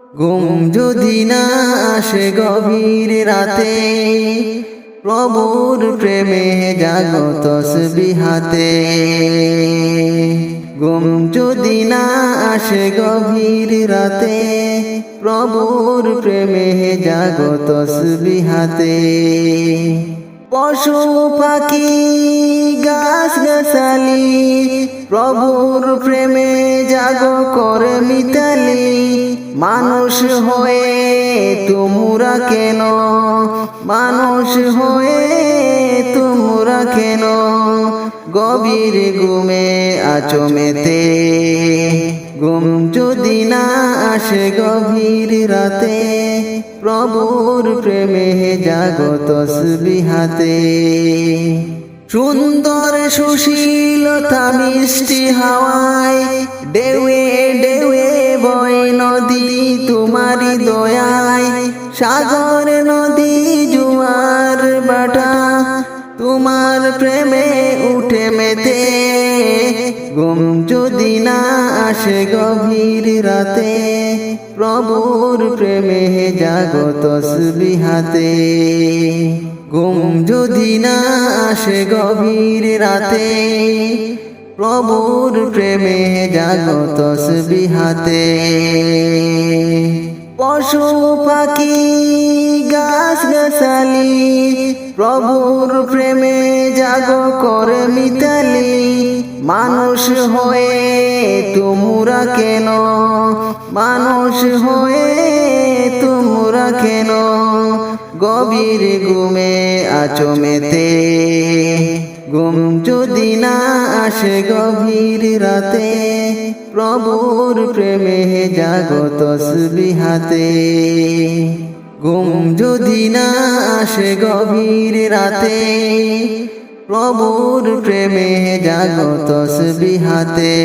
ঘুম যদি না আসে গভীর রাতে, প্রভুর প্রেমে জাগো তসবিহ হাতে। ঘুম যদি না আসে গভীর রাতে, প্রভুর প্রেমে জাগো তসবিহ হাতে। পশু পাখি গাছ গাছালি, প্রভুর প্রেমে জাগো করে মিতালি। মানুষ হয়ে তোমরা কেন, মানুষ হয়ে তোমরা কেন গভীর ঘুমে আছো মেতে। ঘুম যদি না আসে গভীর রাতে, প্রভুর প্রেমে জাগো তসবিহ হাতে। সুন্দর সুশীলতা মিষ্টি হাওয়ায়, ঢেউয়ে ঢেউয়ে বয় নদী তোমারি দয়ায়। সাগর নদী জোয়ার বাটা, তোমার প্রেমে উঠে মেতে। ঘুম যদি না আসে গভীর রাতে, প্রভুর প্রেমে জাগো তসবিহ হাতে। ঘুম যদি না আসে গভীর রাতে, প্রভুর প্রেমে জাগো তসবিহ হাতে। পশু পাখি গাছ গাছালি, প্রভুর প্রেমে জাগো করে মিতালি। মানুষ হয়ে তোমরা কেন, মানুষ হয়ে তোমরা কেন গভীর ঘুমে আছো মেতে। ঘুম যদি না আসে গভীর রাতে, প্রভুর প্রেমে জাগো তসবিহ হাতে। ঘুম যদি না আসে গভীর রাতে, প্রভুর প্রেমে জাগো তসবিহ হাতে।